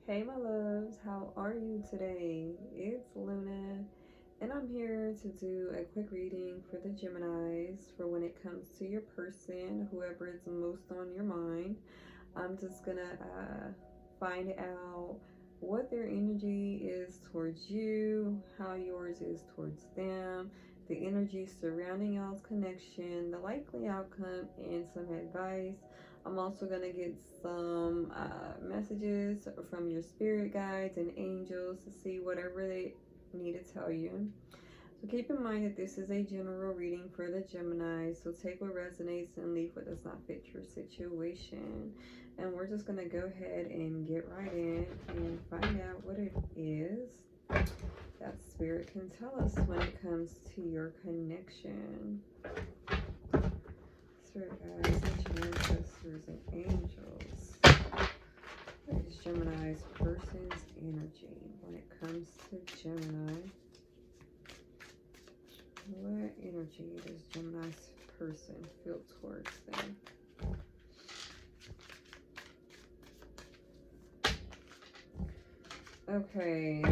Hey my loves, how are you today? It's Luna, and I'm here to do a quick reading for the Geminis for when it comes to your person, whoever is most on your mind. I'm just gonna find out what their energy is towards you, how yours is towards them, the energy surrounding y'all's connection, the likely outcome, and some advice. I'm also going to get some messages from your spirit guides and angels to see whatever they need to tell you. So keep in mind that this is a general reading for the Gemini, so take what resonates and leave what does not fit your situation. And we're just going to go ahead and get right in and find out what it is that Spirit can tell us when it comes to your connection. Spirit guides, ancestors, and angels. What is Gemini's person's energy when it comes to Gemini? What energy does Gemini's person feel towards them? Okay,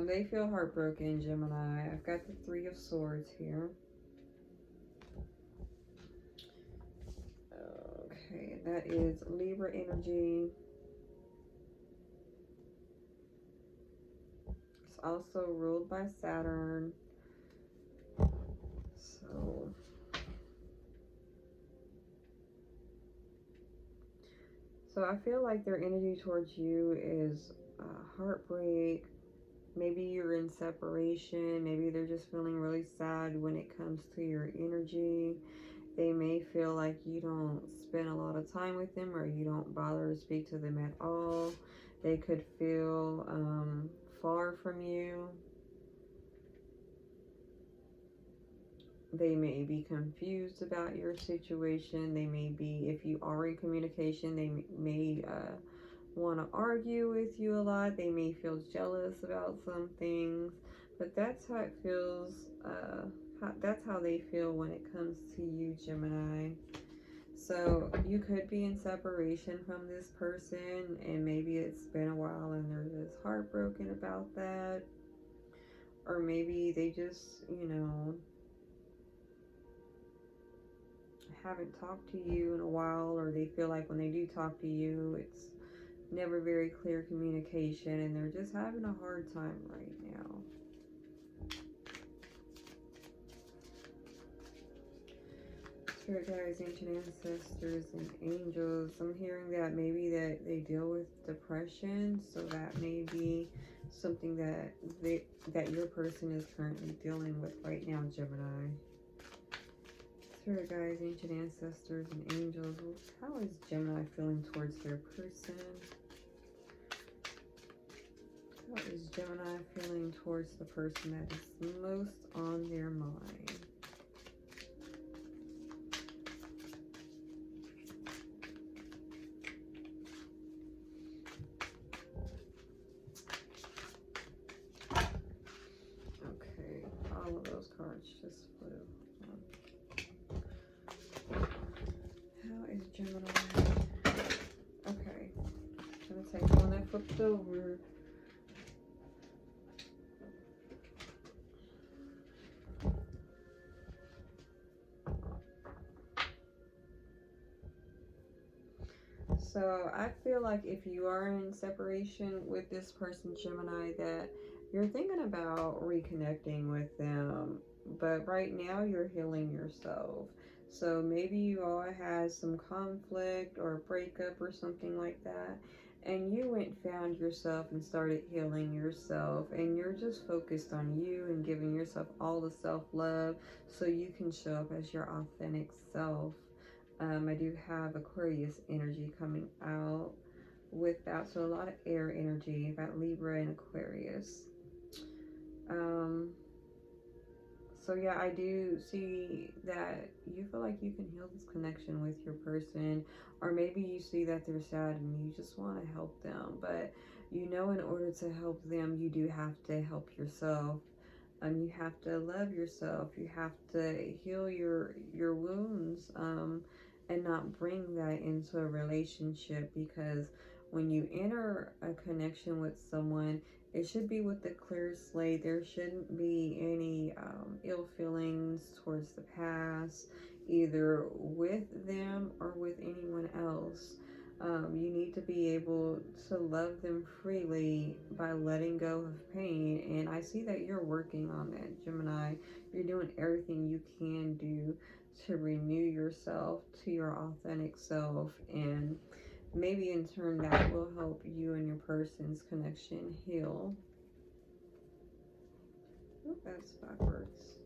they feel heartbroken, Gemini. I've got the Three of Swords here. Okay, that is Libra energy. It's also ruled by Saturn. So I feel like their energy towards you is heartbreak. Maybe you're in separation. Maybe they're just feeling really sad when it comes to your energy. They may feel like you don't spend a lot of time with them, or you don't bother to speak to them at all. They could feel far from you. They may be confused about your situation. They may be, if you are in communication, they may want to argue with you a lot. They may feel jealous about some things, but that's how it feels. That's how they feel when it comes to you, Gemini. So you could be in separation from this person, and maybe it's been a while and they're just heartbroken about that. Or maybe they just, haven't talked to you in a while, or they feel like when they do talk to you, it's never very clear communication, and they're just having a hard time right now. Spirit guides, ancient ancestors, and angels. I'm hearing that maybe that they deal with depression, so that may be something that your person is currently dealing with right now, Gemini. Spirit guides, ancient ancestors, and angels. How is Gemini feeling towards their person? How is Gemini feeling towards the person that is most on their mind? Okay, all of those cards just flew. How is Gemini? Okay, I'm going to take one that flipped over. So I feel like if you are in separation with this person, Gemini, that you're thinking about reconnecting with them, but right now you're healing yourself. So maybe you all had some conflict or a breakup or something like that, and you went and found yourself and started healing yourself, and you're just focused on you and giving yourself all the self-love so you can show up as your authentic self. I do have Aquarius energy coming out with that. So a lot of air energy. I've got Libra and Aquarius. So yeah, I do see that you feel like you can heal this connection with your person. Or maybe you see that they're sad and you just want to help them. But in order to help them, you do have to help yourself. You have to love yourself. You have to heal your wounds, and not bring that into a relationship, because when you enter a connection with someone, it should be with a clear slate. There shouldn't be any ill feelings towards the past, either with them or with anyone else. You need to be able to love them freely by letting go of pain. And I see that you're working on that, Gemini. You're doing everything you can do to renew yourself to your authentic self. And maybe in turn that will help you and your person's connection heal. Oh, that's backwards.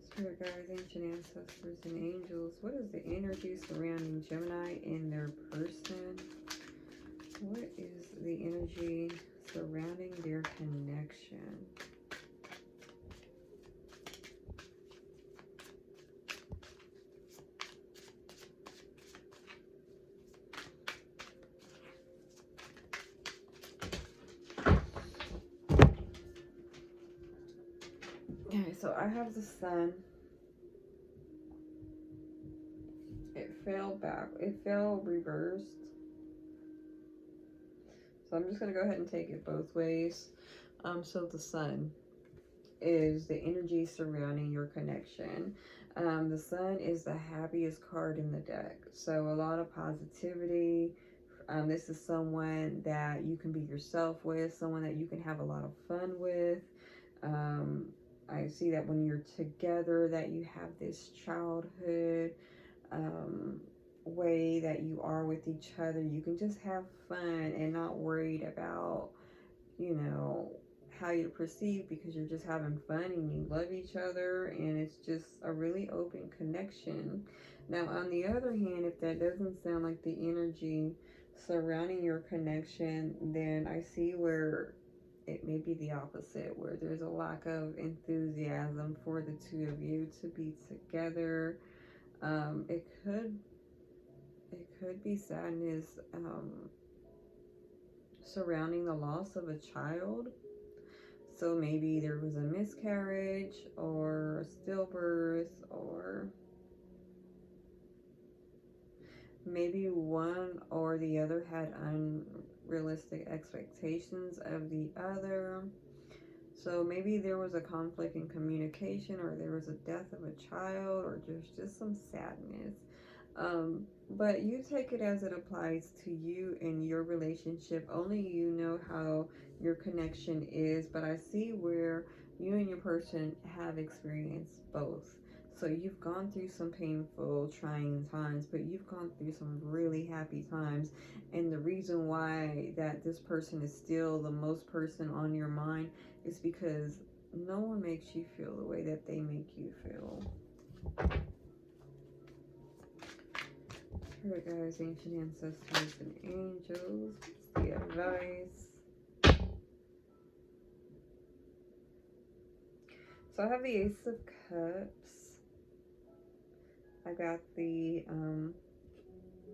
Spirit guides, ancient ancestors, and angels. What is the energy surrounding Gemini and their person? What is the energy surrounding their connection? Okay, so I have the sun. It fell back. It fell reversed. So I'm just going to go ahead and take it both ways. So the sun is the energy surrounding your connection. The sun is the happiest card in the deck. So a lot of positivity. This is someone that you can be yourself with, someone that you can have a lot of fun with. I see that when you're together that you have this childhood way that you are with each other. You can just have fun and not worried about, you know, how you're perceived, because you're just having fun and you love each other, and it's just a really open connection. Now, on the other hand, if that doesn't sound like the energy surrounding your connection, then I see where it may be the opposite, where there's a lack of enthusiasm for the two of you to be together. It could be sadness surrounding the loss of a child. So maybe there was a miscarriage or a stillbirth, or maybe one or the other had unrealistic expectations of the other. So maybe there was a conflict in communication, or there was a death of a child, or there's just some sadness. But you take it as it applies to you and your relationship. Only you know how your connection is. But I see where you and your person have experienced both. So you've gone through some painful, trying times, but you've gone through some really happy times. And the reason why that this person is still the most person on your mind is because no one makes you feel the way that they make you feel. Spirit guides, ancient ancestors, and angels. What's the advice? So I have the Ace of Cups. I got the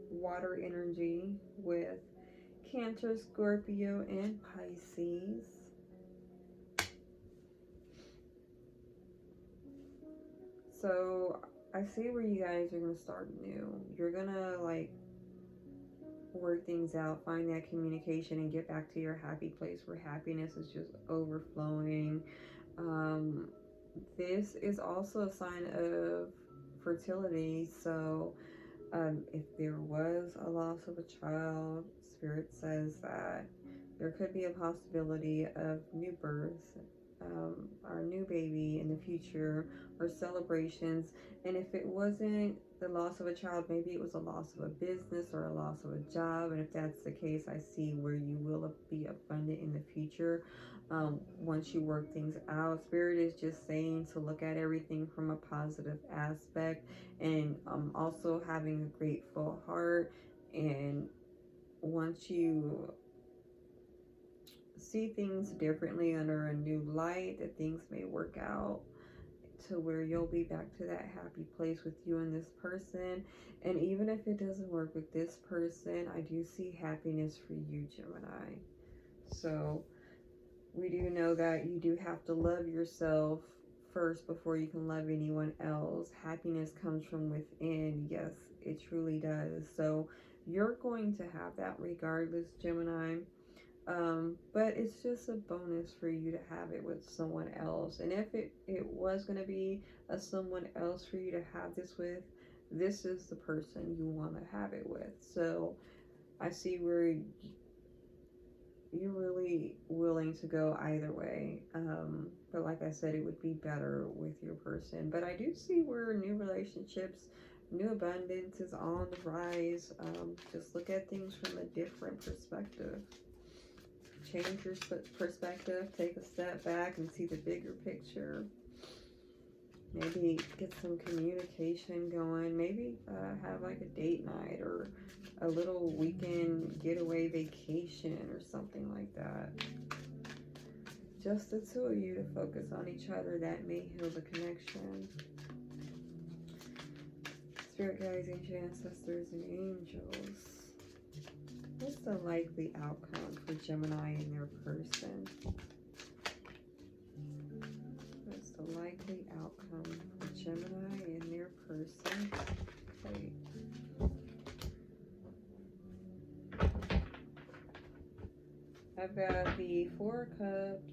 water energy with Cancer, Scorpio, and Pisces. So I see where you guys are going to start new. You're going to like work things out, find that communication, and get back to your happy place where happiness is just overflowing. This is also a sign of fertility. So if there was a loss of a child, Spirit says that there could be a possibility of new birth, our new baby in the future, or celebrations. And if it wasn't the loss of a child, maybe it was a loss of a business or a loss of a job. And if that's the case, I see where you will be abundant in the future once you work things out. Spirit is just saying to look at everything from a positive aspect, and also having a grateful heart. And once you see things differently under a new light, that things may work out to where you'll be back to that happy place with you and this person. And even if it doesn't work with this person, I do see happiness for you, Gemini. So we do know that you do have to love yourself first before you can love anyone else. Happiness comes from within. Yes, it truly does. So You're going to have that regardless, Gemini. But it's just a bonus for you to have it with someone else. And if it was going to be a someone else for you to have this with, this is the person you want to have it with. So I see where you're really willing to go either way. But like I said, it would be better with your person. But I do see where new relationships, new abundance is on the rise. Just look at things from a different perspective. Change your perspective, take a step back and see the bigger picture. Maybe get some communication going. Maybe have like a date night or a little weekend getaway vacation or something like that. Just the two of you to focus on each other. That may heal the connection. Spirit guides, ancient ancestors, and angels. What's the likely outcome for Gemini and their person? What's the likely outcome for Gemini and their person? Okay. I've got the Four of Cups.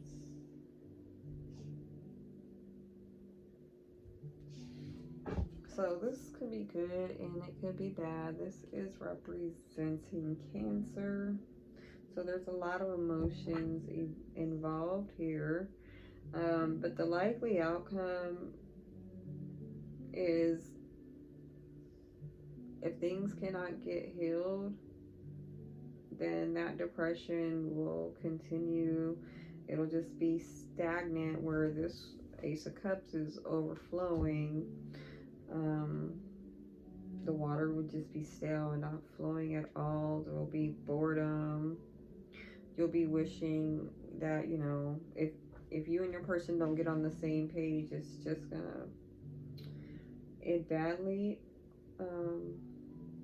So this could be good and it could be bad. This is representing Cancer. So there's a lot of emotions involved here. But the likely outcome is if things cannot get healed, then that depression will continue. It'll just be stagnant where this Ace of Cups is overflowing. The water would just be stale and not flowing at all. There will be boredom. You'll be wishing that, you know, if you and your person don't get on the same page, it's just gonna end badly.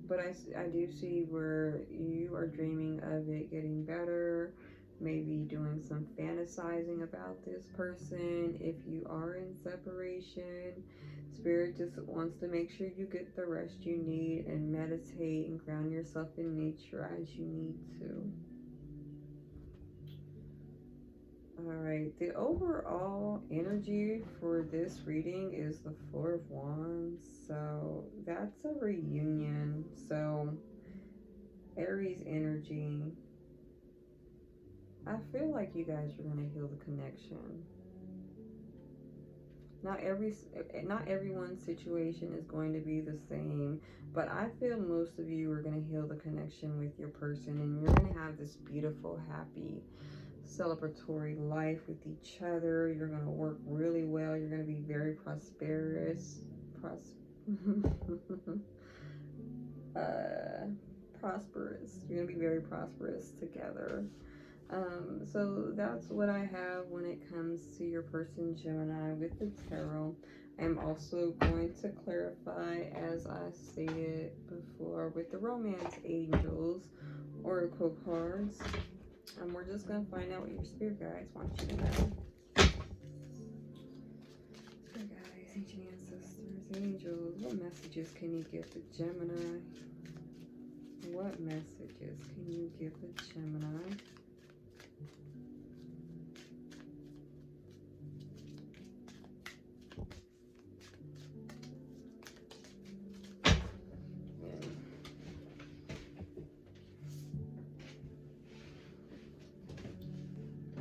But I do see where you are dreaming of it getting better, maybe doing some fantasizing about this person. If you are in separation, Spirit just wants to make sure you get the rest you need and meditate and ground yourself in nature as you need to. Alright, the overall energy for this reading is the Four of Wands. So that's a reunion. So Aries energy. I feel like you guys are going to heal the connection. Not everyone's situation is going to be the same, but I feel most of you are going to heal the connection with your person, and you're going to have this beautiful, happy, celebratory life with each other. You're going to work really well. You're going to be very prosperous. Prosperous. You're going to be very prosperous together. So that's what I have when it comes to your person, Gemini, with the tarot. I'm also going to clarify, as I stated before, with the Romance Angels Oracle cards. And we're just going to find out what your spirit guides want you to know. Spirit guides, ancient ancestors, angels, what messages can you give to Gemini? What messages can you give to Gemini?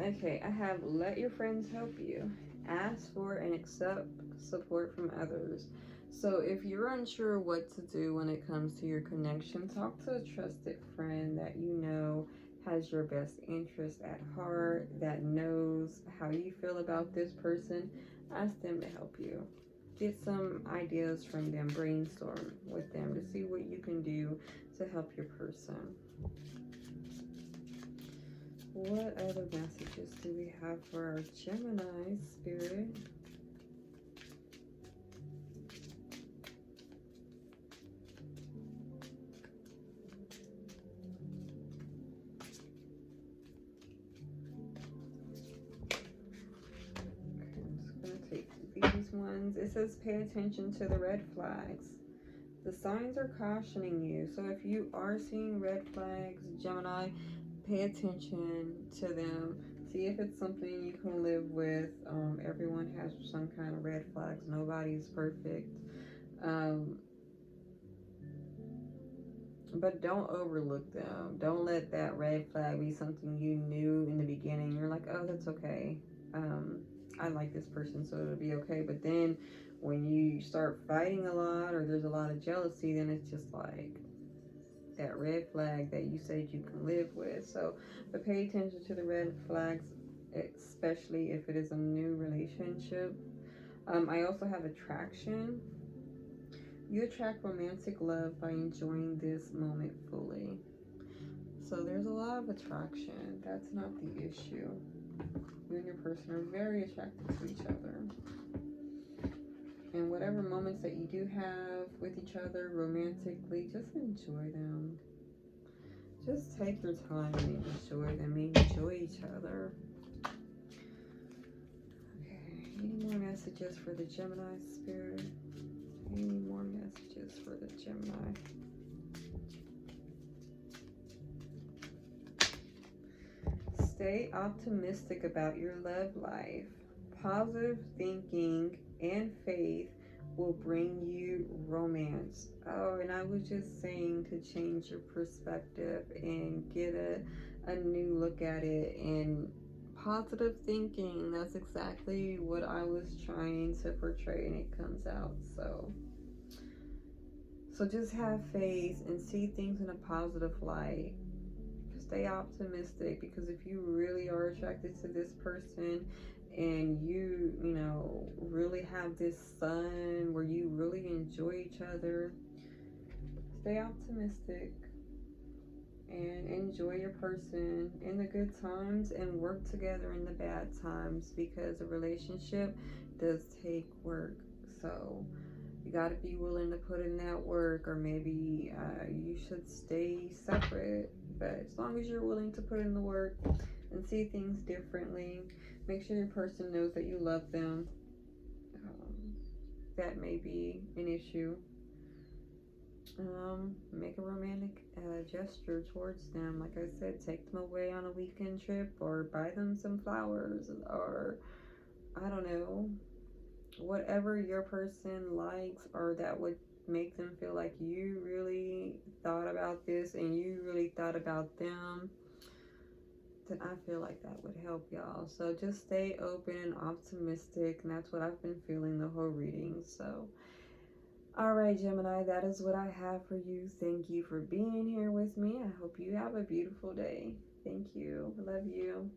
Okay, I have let your friends help you. Ask for and accept support from others. So if you're unsure what to do when it comes to your connection, talk to a trusted friend that you know has your best interest at heart, that knows how you feel about this person. Ask them to help you. Get some ideas from them. Brainstorm with them to see what you can do to help your person. What other messages do we have for our Gemini spirit? Okay, I'm just going to take these ones. It says pay attention to the red flags. The signs are cautioning you. So if you are seeing red flags, Gemini, pay attention to them. See if it's something you can live with. Everyone has some kind of red flags. Nobody's perfect. Um, but don't overlook them. Don't let that red flag be something you knew in the beginning. You're like, oh, that's okay. Um, I like this person, so it'll be okay. But then when you start fighting a lot or there's a lot of jealousy, then it's just like that red flag that you said you can live with. So, but pay attention to the red flags, especially if it is a new relationship. I also have attraction. You attract romantic love by enjoying this moment fully. So there's a lot of attraction. That's not the issue. You and your person are very attracted to each other. And whatever moments that you do have with each other romantically, just enjoy them. Just take your time and enjoy them. Enjoy each other. Okay, any more messages for the Gemini spirit? Any more messages for the Gemini? Stay optimistic about your love life. Positive thinking and faith will bring you romance. Oh, and I was just saying to change your perspective and get a new look at it. And positive thinking, that's exactly what I was trying to portray, and it comes out. So just have faith and see things in a positive light. Stay optimistic, because if you really are attracted to this person and you know, really have this sun where you really enjoy each other, stay optimistic and enjoy your person in the good times and work together in the bad times, because a relationship does take work. So you got to be willing to put in that work, or maybe you should stay separate. But as long as you're willing to put in the work and see things differently, make sure your person knows that you love them. That may be an issue. Make a romantic gesture towards them. Like I said, take them away on a weekend trip, or buy them some flowers, or I don't know, whatever your person likes, or that would make them feel like you really thought about this and you really thought about them, then I feel like that would help y'all. So just stay open and optimistic, and that's what I've been feeling the whole reading. So all right, Gemini, that is what I have for you. Thank you for being here with me. I hope you have a beautiful day. Thank you. Love you.